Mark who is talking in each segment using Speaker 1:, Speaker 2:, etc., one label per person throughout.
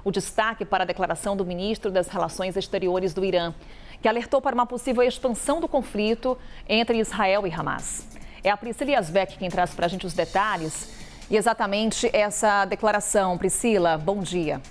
Speaker 1: O destaque para a declaração do ministro das Relações Exteriores do Irã, que alertou para uma possível expansão do conflito entre Israel e Hamas. É a Priscila Yazbek quem traz para a gente os detalhes e exatamente essa declaração. Priscila, bom dia.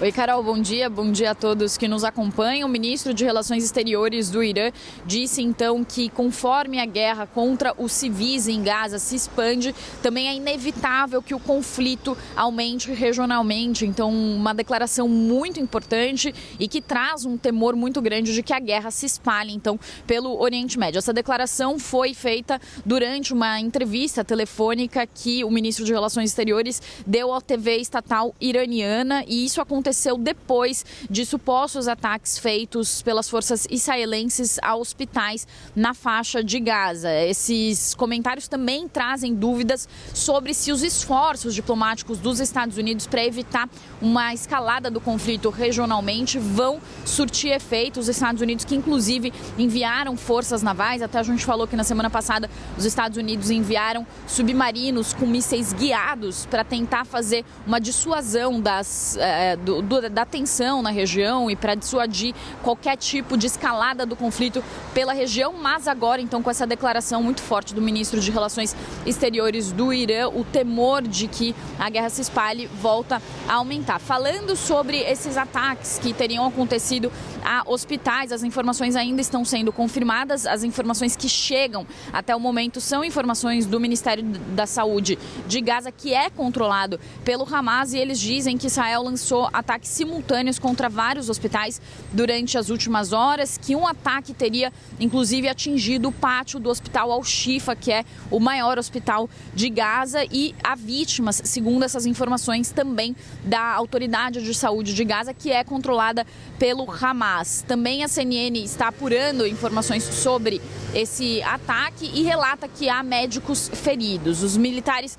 Speaker 2: Oi, Carol, bom dia a todos que nos acompanham. O ministro de Relações Exteriores do Irã disse então que conforme a guerra contra os civis em Gaza se expande, também é inevitável que o conflito aumente regionalmente. Então, uma declaração muito importante e que traz um temor muito grande de que a guerra se espalhe então pelo Oriente Médio. Essa declaração foi feita durante uma entrevista telefônica que o ministro de Relações Exteriores deu à TV estatal iraniana, e isso aconteceu depois de supostos ataques feitos pelas forças israelenses a hospitais na faixa de Gaza. Esses comentários também trazem dúvidas sobre se os esforços diplomáticos dos Estados Unidos para evitar uma escalada do conflito regionalmente vão surtir efeito. Os Estados Unidos, que inclusive enviaram forças navais, até a gente falou que na semana passada os Estados Unidos enviaram submarinos com mísseis guiados para tentar fazer uma dissuasão da tensão na região e para dissuadir qualquer tipo de escalada do conflito pela região. Mas agora, então, com essa declaração muito forte do ministro de Relações Exteriores do Irã, o temor de que a guerra se espalhe volta a aumentar. Falando sobre esses ataques que teriam acontecido a hospitais, as informações ainda estão sendo confirmadas. As informações que chegam até o momento são informações do Ministério da Saúde de Gaza, que é controlado pelo Hamas, e eles dizem que Israel lançou ataques simultâneos contra vários hospitais durante as últimas horas, que um ataque teria inclusive atingido o pátio do hospital Al-Shifa, que é o maior hospital de Gaza, e há vítimas, segundo essas informações também da Autoridade de Saúde de Gaza, que é controlada pelo Hamas. Também a CNN está apurando informações sobre esse ataque e relata que há médicos feridos. Os militares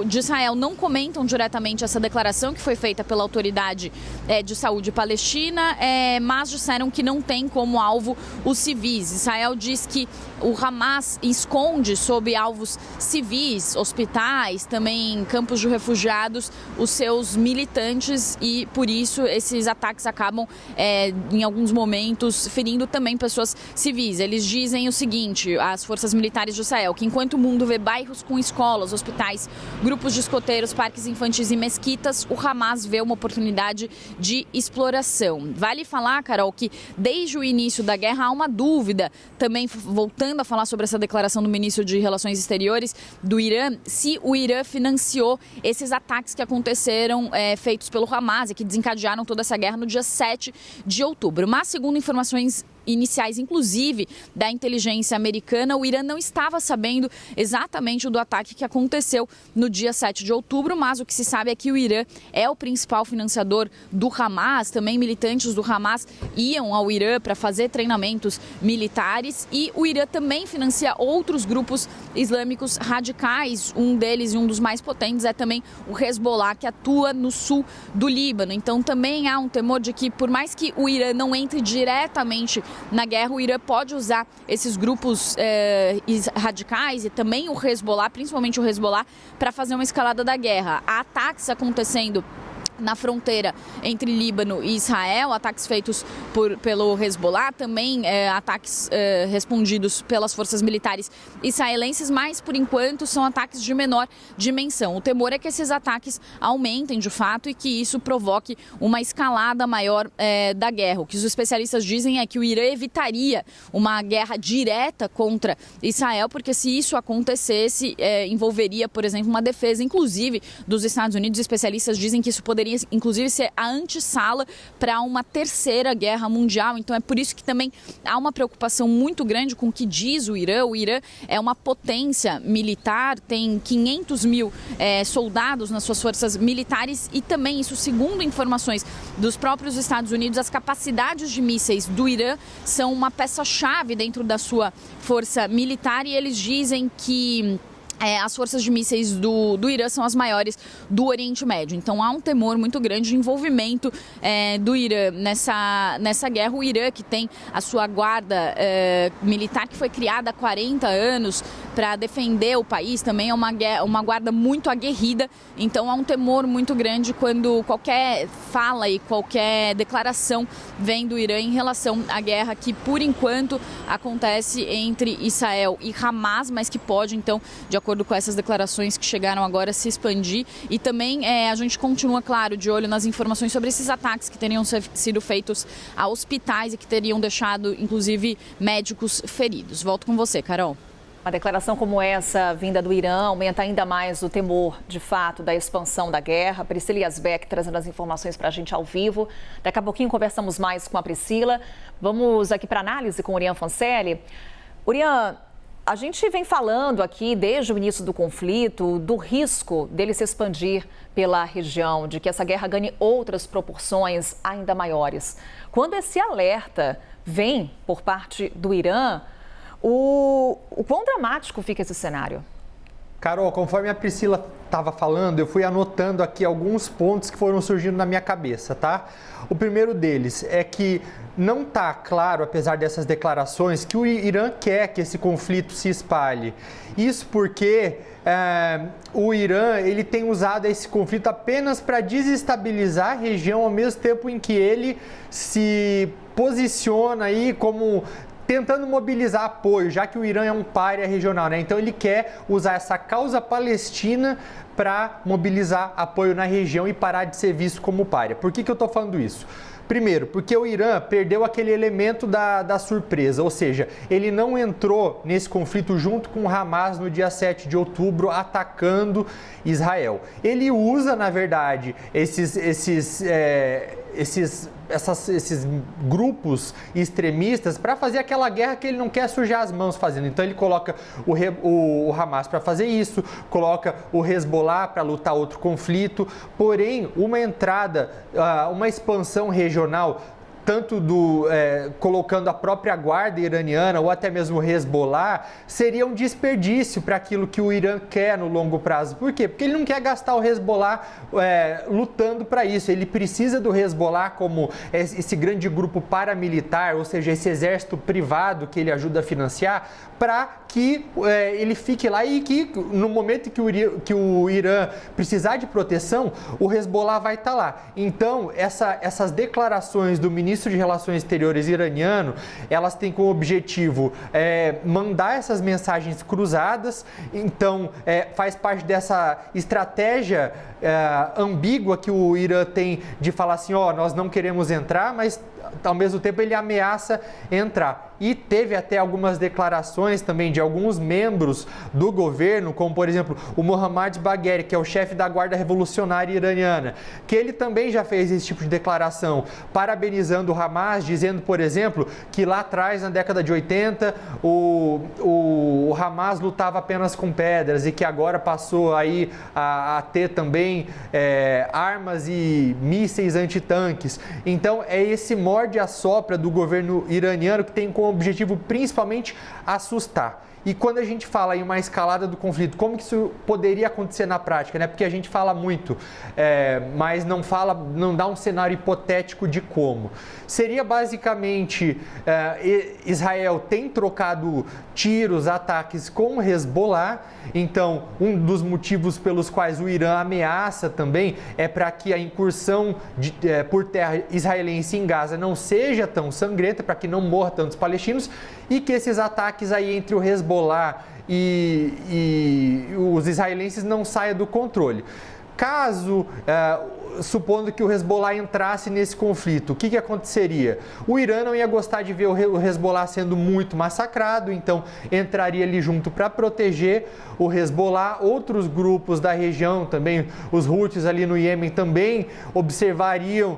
Speaker 2: de Israel não comentam diretamente essa declaração que foi feita pela Autoridade de Saúde Palestina, mas disseram que não tem como alvo os civis. Israel diz que o Hamas esconde sob alvos civis, hospitais, também campos de refugiados, os seus militantes, e por isso esses ataques acabam, em alguns momentos, ferindo também pessoas civis. Eles dizem o seguinte, as forças militares de Israel, que enquanto o mundo vê bairros com escolas, hospitais, grupos de escoteiros, parques infantis e mesquitas, o Hamas vê uma oportunidade de exploração. Vale falar, Carol, que desde o início da guerra há uma dúvida, também voltando a falar sobre essa declaração do ministro de Relações Exteriores do Irã, se o Irã financiou esses ataques que aconteceram feitos pelo Hamas e que desencadearam toda essa guerra no dia 7 de outubro. Mas, segundo informações iniciais, inclusive da inteligência americana, o Irã não estava sabendo exatamente do ataque que aconteceu no dia 7 de outubro, mas o que se sabe é que o Irã é o principal financiador do Hamas. Também militantes do Hamas iam ao Irã para fazer treinamentos militares, e o Irã também financia outros grupos islâmicos radicais. Um deles, e um dos mais potentes, é também o Hezbollah, que atua no sul do Líbano. Então também há um temor de que, por mais que o Irã não entre diretamente na guerra, o Irã pode usar esses grupos radicais e também o Hezbollah, principalmente o Hezbollah, para fazer uma escalada da guerra. Há ataques acontecendo na fronteira entre Líbano e Israel, ataques feitos pelo Hezbollah, também ataques respondidos pelas forças militares israelenses, mas por enquanto são ataques de menor dimensão. O temor é que esses ataques aumentem de fato e que isso provoque uma escalada maior da guerra. O que os especialistas dizem é que o Irã evitaria uma guerra direta contra Israel, porque se isso acontecesse, envolveria, por exemplo, uma defesa, inclusive, dos Estados Unidos. Especialistas dizem que isso poderia inclusive ser a antessala para uma terceira guerra mundial. Então é por isso que também há uma preocupação muito grande com o que diz o Irã. O Irã é uma potência militar, tem 500 mil soldados nas suas forças militares, e também, isso segundo informações dos próprios Estados Unidos, as capacidades de mísseis do Irã são uma peça-chave dentro da sua força militar, e eles dizem que as forças de mísseis do Irã são as maiores do Oriente Médio. Então há um temor muito grande de envolvimento do Irã nessa guerra. O Irã, que tem a sua guarda militar, que foi criada há 40 anos para defender o país, também é uma guarda muito aguerrida. Então há um temor muito grande quando qualquer fala e qualquer declaração vem do Irã em relação à guerra que, por enquanto, acontece entre Israel e Hamas, mas que pode, então, de acordo com essas declarações que chegaram agora, se expandir. E também a gente continua, claro, de olho nas informações sobre esses ataques que teriam sido feitos a hospitais e que teriam deixado, inclusive, médicos feridos. Volto com você, Carol.
Speaker 1: Uma declaração como essa, vinda do Irã, aumenta ainda mais o temor, de fato, da expansão da guerra. Priscila Yazbek trazendo as informações para a gente ao vivo. Daqui a pouquinho conversamos mais com a Priscila. Vamos aqui para análise com o Urian Fancelli. Urian, a gente vem falando aqui, desde o início do conflito, do risco dele se expandir pela região, de que essa guerra ganhe outras proporções ainda maiores. Quando esse alerta vem por parte do Irã, o quão dramático fica esse cenário?
Speaker 3: Carol, conforme a Priscila estava falando, eu fui anotando aqui alguns pontos que foram surgindo na minha cabeça, tá? O primeiro deles é que não está claro, apesar dessas declarações, que o Irã quer que esse conflito se espalhe. Isso porque o Irã ele tem usado esse conflito apenas para desestabilizar a região, ao mesmo tempo em que ele se posiciona aí como tentando mobilizar apoio, já que o Irã é um pária regional, né? Então ele quer usar essa causa palestina para mobilizar apoio na região e parar de ser visto como pária. Por que eu estou falando isso? Primeiro, porque o Irã perdeu aquele elemento da surpresa, ou seja, ele não entrou nesse conflito junto com o Hamas no dia 7 de outubro, atacando Israel. Ele usa, na verdade, esses grupos extremistas para fazer aquela guerra que ele não quer sujar as mãos fazendo. Então ele coloca o Hamas para fazer isso, coloca o Hezbollah para lutar outro conflito, porém uma entrada, uma expansão regional, tanto colocando a própria guarda iraniana ou até mesmo o Hezbollah, seria um desperdício para aquilo que o Irã quer no longo prazo. Por quê? Porque ele não quer gastar o Hezbollah lutando para isso. Ele precisa do Hezbollah como esse grande grupo paramilitar, ou seja, esse exército privado que ele ajuda a financiar, para que ele fique lá e que no momento que o Irã precisar de proteção, o Hezbollah vai estar lá. Então, essas declarações do ministro de Relações Exteriores iraniano, elas têm como objetivo mandar essas mensagens cruzadas. Então, faz parte dessa estratégia ambígua que o Irã tem de falar assim, nós não queremos entrar, mas ao mesmo tempo ele ameaça entrar. E teve até algumas declarações também de alguns membros do governo, como por exemplo o Mohammad Bagheri, que é o chefe da Guarda Revolucionária Iraniana, que ele também já fez esse tipo de declaração, parabenizando o Hamas, dizendo, por exemplo, que lá atrás, na década de 80, o Hamas lutava apenas com pedras e que agora passou aí a ter também armas e mísseis antitanques. Então é esse morde-a-sopra do governo iraniano que tem como objetivo principalmente assustar. E quando a gente fala em uma escalada do conflito, como que isso poderia acontecer na prática, né? Porque a gente fala muito, mas não dá um cenário hipotético de como. Seria basicamente, Israel tem trocado tiros, ataques com o Hezbollah, então um dos motivos pelos quais o Irã ameaça também é para que a incursão por terra israelense em Gaza não seja tão sangrenta, para que não morra tantos palestinos e que esses ataques aí entre o Hezbollah e os israelenses não saiam do controle. Caso, supondo que o Hezbollah entrasse nesse conflito, o que aconteceria? O Irã não ia gostar de ver o Hezbollah sendo muito massacrado, então entraria ali junto para proteger o Hezbollah. Outros grupos da região também, os Houthis ali no Iêmen, também observariam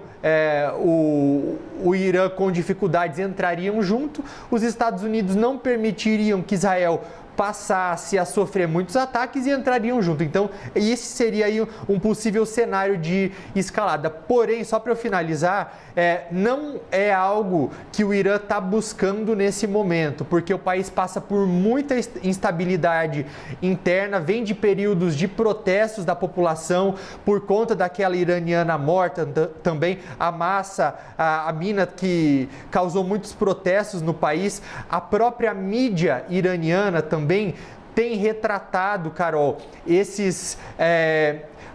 Speaker 3: o Irã com dificuldades, entrariam junto. Os Estados Unidos não permitiriam que Israel passasse a sofrer muitos ataques e entrariam junto. Então, esse seria aí um possível cenário de escalada. Porém, só para eu finalizar, não é algo que o Irã está buscando nesse momento, porque o país passa por muita instabilidade interna, vem de períodos de protestos da população por conta daquela iraniana morta, também a massa, a mina que causou muitos protestos no país. A própria mídia iraniana também tem retratado, Carol,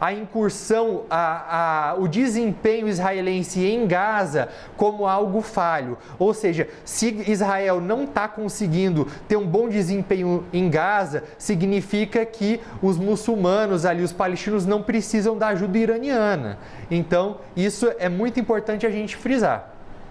Speaker 3: a incursão, o desempenho israelense em Gaza como algo falho. Ou seja, se Israel não está conseguindo ter um bom desempenho em Gaza, significa que os muçulmanos ali, os palestinos, não precisam da ajuda iraniana. Então, isso é muito importante a gente frisar.